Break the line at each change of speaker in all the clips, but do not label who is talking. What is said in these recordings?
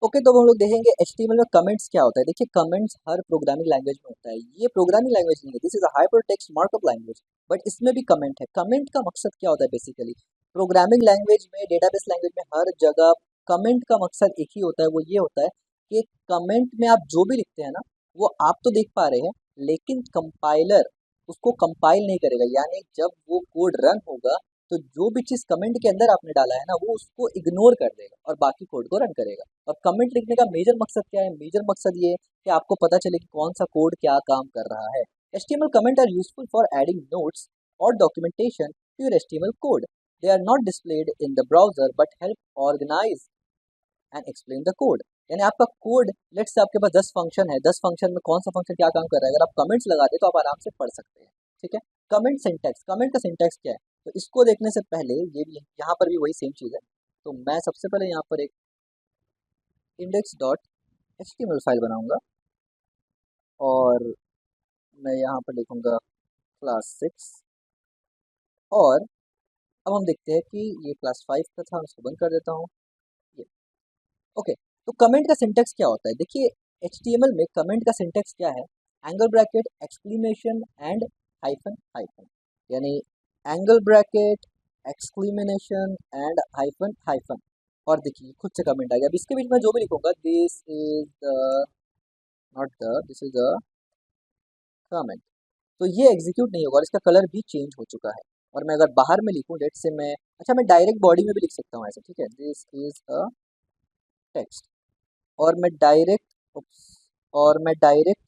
Okay, तो अब हम लोग देखेंगे HTML में कमेंट्स क्या होता है। देखिए, कमेंट्स हर प्रोग्रामिंग लैंग्वेज में होता है। ये प्रोग्रामिंग लैंग्वेज नहीं है, this is a hypertext markup language, but इसमें भी कमेंट है। कमेंट का मकसद क्या होता है बेसिकली? प्रोग्रामिंग लैंग्वेज में, डेटाबेस लैंग्वेज में हर जगह कमेंट का मकसद एक ही होता है, वो ये होता है कि कमेंट में आप जो भी लिखते हैं ना, वो आप तो देख पा रहे हैं, लेकिन कंपाइलर उसको कंपाइल नहीं करेगा। यानी जब वो कोड रन होगा, तो जो भी चीज़ कमेंट के अंदर आपने डाला है ना, वो उसको इग्नोर कर देगा और बाकी कोड को रन करेगा। और कमेंट लिखने का मेजर मकसद क्या है? मेजर मकसद ये है कि आपको पता चले कि कौन सा कोड क्या काम कर रहा है। HTML comment are useful for adding notes or documentation to your HTML code. They are not displayed in the browser but help organize and explain the code. यानी आपका कोड, लेट्स से आपके पास 10 function है, 10 function में कौन सा function क्या काम कर रहा है, अगर आप कमेंट्स लगा दे तो आप आराम से पढ़ सकते हैं। ठीक है। कमेंट सिंटैक्स, कमेंट का सिंटैक्स क्या है? तो इसको देखने से पहले ये भी, यहाँ पर भी वही सेम चीज़ है। तो मैं सबसे पहले यहाँ पर एक इंडेक्स डॉट HTML फाइल बनाऊंगा और मैं यहाँ पर लिखूंगा क्लास 6। और अब हम देखते हैं कि ये क्लास 5 का था, उसको बंद कर देता हूँ। ये ओके। तो कमेंट का सिंटेक्स क्या होता है? देखिए, HTML में कमेंट का सिंटेक्स क्या है? Angle bracket, exclamation and hyphen hyphen. यानी angle bracket, exclamation and hyphen hyphen. और देखिए खुद से कमेंट आ गया। अब इसके बीच में जो भी लिखूंगा, this is the, not the, this is the comment, तो ये एग्जीक्यूट नहीं होगा और इसका कलर भी चेंज हो चुका है। और मैं अगर बाहर में लिखूं, लेट से मैं, अच्छा मैं डायरेक्ट बॉडी में भी लिख सकता हूँ ऐसे, ठीक है, दिस इज अ टेक्स्ट। और मैं डायरेक्ट, और मैं डायरेक्ट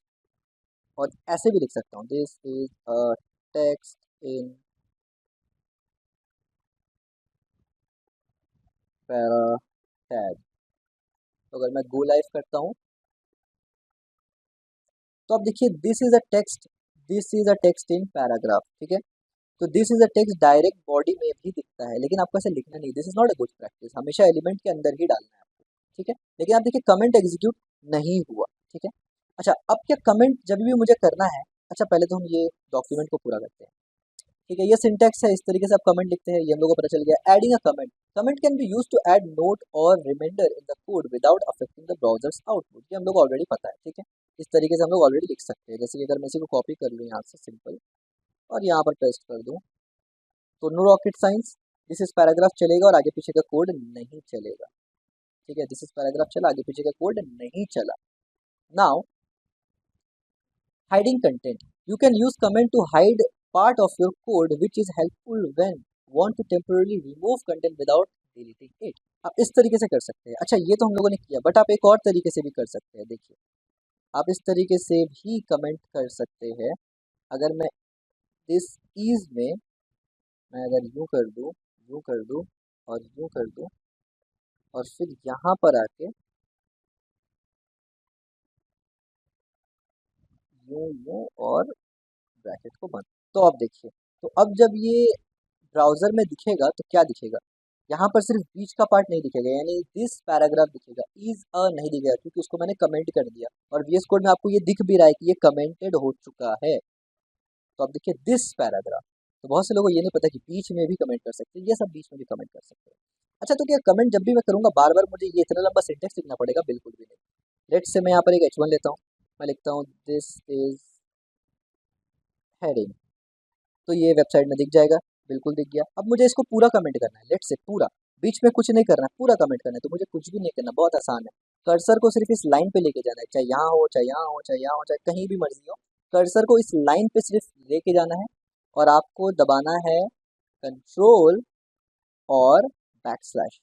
और ऐसे भी लिख सकता हूँ, this is a text in para tag. तो अगर मैं गो लाइव करता हूँ, तो अब देखिए, this is a text, this is a text in paragraph. ठीक है। तो this is a text direct body में भी दिखता है, लेकिन आपको ऐसे लिखना नहीं, this is not a good practice. हमेशा एलिमेंट के अंदर ही डालना है आपको। ठीक है। लेकिन आप देखिए, कमेंट एग्जीक्यूट नहीं हुआ। ठीक है। अच्छा, अब क्या कमेंट जब भी मुझे करना है, अच्छा पहले तो हम ये डॉक्यूमेंट को पूरा करते हैं। ठीक है, ये सिंटेक्स है, इस तरीके से आप कमेंट लिखते हैं, ये हम लोग को पता चल गया। Adding a comment, comment can be use to add note और reminder in the code without affecting the browser's output. ये हम लोग ऑलरेडी पता है। ठीक है। इस तरीके से हम लोग ऑलरेडी लिख सकते हैं। जैसे कि अगर मैं इसी को कॉपी कर लूँ यहाँ से सिंपल, और यहाँ पर पेस्ट कर दूँ, तो no rocket science, this is paragraph चलेगा और आगे पीछे का कोड नहीं चलेगा। ठीक है, दिस इज पैराग्राफ चला, आगे पीछे का कोड नहीं चला। Now, hiding content, you can use comment to hide part of your code, which is helpful when want to temporarily remove content without deleting it. आप इस तरीके से कर सकते हैं। अच्छा, ये तो हम लोगों ने किया, बट आप एक और तरीके से भी कर सकते हैं। देखिए, आप इस तरीके से भी कमेंट कर सकते हैं। अगर मैं इस ईज में, मैं अगर यूं कर दूं, यूं कर दूं और यूं कर दूं, और फिर यहाँ पर आके यूं यूं और ब्रैकेट को बंद, तो अब देखिए, तो अब जब ये ब्राउजर में दिखेगा तो क्या दिखेगा? यहाँ पर सिर्फ बीच का पार्ट नहीं दिखेगा, यानी दिस पैराग्राफ दिखेगा, इज अ नहीं दिखेगा, क्योंकि उसको मैंने कमेंट कर दिया। और VS कोड में आपको ये दिख भी रहा है कि ये कमेंटेड हो चुका है। तो अब देखिए दिस पैराग्राफ। तो बहुत से लोगों को ये नहीं पता कि बीच में भी कमेंट कर सकते हैं, ये सब बीच में भी कमेंट कर सकते हैं। अच्छा, तो क्या कमेंट जब भी मैं करूँगा बार बार मुझे ये इतना लंबा सिंटेक्स लिखना पड़ेगा? बिल्कुल भी नहीं। लेट्स से मैं यहाँ पर एक H1 लेता हूँ, मैं लिखता हूँ दिस इज हेडिंग, तो ये वेबसाइट में दिख जाएगा। बिल्कुल दिख गया। अब मुझे इसको पूरा कमेंट करना है, लेट्स से पूरा, बीच में कुछ नहीं करना है, पूरा कमेंट करना है। तो मुझे कुछ भी नहीं करना, बहुत आसान है। कर्सर को सिर्फ इस लाइन पे लेके जाना है, चाहे यहाँ हो, चाहे यहाँ हो, चाहे यहाँ हो, चाहे कहीं भी मर्जी हो। कर्सर को इस लाइन पे सिर्फ लेके जाना है और आपको दबाना है कंट्रोल और बैकस्लैश।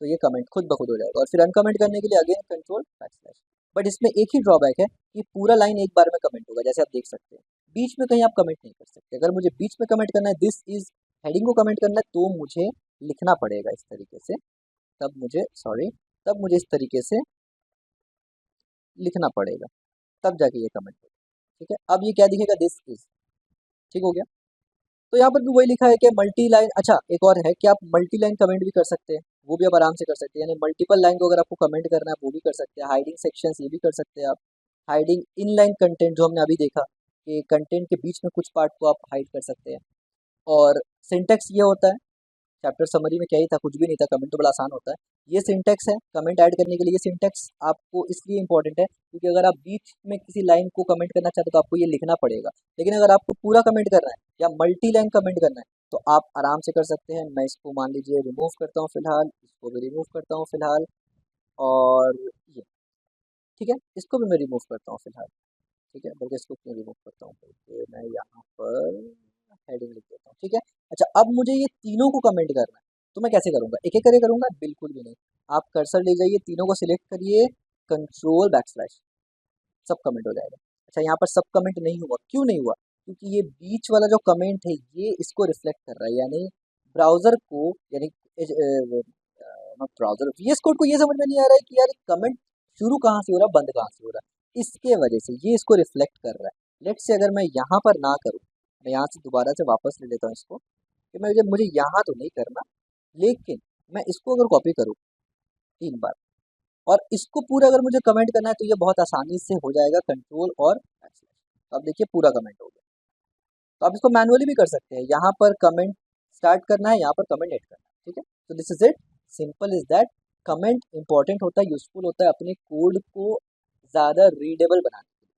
तो ये कमेंट खुद ब खुद हो जाएगा। और फिर अनकमेंट करने के लिए अगेन कंट्रोल बैकस्लैश। बट इसमें एक ही ड्रॉबैक है कि पूरा लाइन एक बार में कमेंट होगा, जैसे आप देख सकते हैं। बीच में कहीं आप कमेंट नहीं कर सकते। अगर मुझे बीच में कमेंट करना है, दिस इज हेडिंग को कमेंट करना है, तो मुझे लिखना पड़ेगा इस तरीके से। तब मुझे, सॉरी, तब मुझे इस तरीके से लिखना पड़ेगा, तब जाके ये कमेंट होगा। ठीक है। अब ये क्या दिखेगा? This is. ठीक हो गया। तो यहाँ पर भी वही लिखा है कि मल्टी लाइन। अच्छा, एक और है कि आप मल्टी लाइन कमेंट भी कर सकते हैं, वो भी आप आराम से कर सकते हैं। यानी मल्टीपल लाइन को अगर आपको कमेंट करना है, वो भी कर सकते हैं। हाइडिंग सेक्शंस, ये भी कर सकते हैं आप। हाइडिंग इनलाइन कंटेंट, जो हमने अभी देखा कि कंटेंट के बीच में कुछ पार्ट को आप हाइड कर सकते हैं। और सिंटेक्स ये होता है, चैप्टर समरी में क्या ही था, कुछ भी नहीं था, कमेंट तो बड़ा आसान होता है। ये सिंटेक्स है कमेंट ऐड करने के लिए। ये सिंटेक्स आपको इसलिए इंपॉर्टेंट है क्योंकि अगर आप बीच में किसी लाइन को कमेंट करना चाहते हो तो आपको ये लिखना पड़ेगा, लेकिन अगर आपको पूरा कमेंट करना है या मल्टी लाइन कमेंट करना है तो आप आराम से कर सकते हैं। मैं इसको मान लीजिए रिमूव करता हूँ फिलहाल, इसको भी रिमूव करता हूँ फिलहाल, और ये ठीक है, इसको भी मैं रिमूव करता हूँ फिलहाल। ठीक है, बल्कि इसको क्यों रिमूव करता हूँ, बल्कि मैं यहाँ पर हेडिंग लिख देता हूँ। ठीक है, अच्छा अब मुझे ये तीनों को कमेंट करना है तो मैं कैसे करूँगा, एक एक करके करूँगा, बिल्कुल भी नहीं। आप कर्सर ले जाइए, तीनों को सिलेक्ट करिए, कंट्रोल बैकस्लैश, सब कमेंट हो जाएगा। अच्छा यहाँ पर सब कमेंट नहीं हुआ, क्यों नहीं हुआ, क्योंकि ये बीच वाला जो कमेंट है ये इसको रिफ्लेक्ट कर रहा है, यानी ब्राउजर को, यानी ब्राउजर VS कोड को ये समझ में नहीं आ रहा है कि यार कमेंट शुरू कहाँ से हो रहा है, बंद कहाँ से हो रहा है, इसके वजह से ये इसको रिफ्लेक्ट कर रहा है। लेट से अगर मैं यहाँ पर ना करूँ, मैं यहाँ से दोबारा से वापस ले लेता हूँ इसको, कि मुझे मुझे यहाँ तो नहीं करना, लेकिन मैं इसको अगर कॉपी करूँ 3 बार और इसको पूरा अगर मुझे कमेंट करना है तो ये बहुत आसानी से हो जाएगा, कंट्रोल और बैकस्लैश। तो अब देखिए पूरा कमेंट हो गया। तो आप इसको मैनुअली भी कर सकते हैं, यहाँ पर कमेंट स्टार्ट करना है, यहाँ पर कमेंट एड करना है। ठीक है, तो this is it, simple is that. Comment important होता है, यूजफुल होता है अपने कोड को ज़्यादा रीडेबल बनाने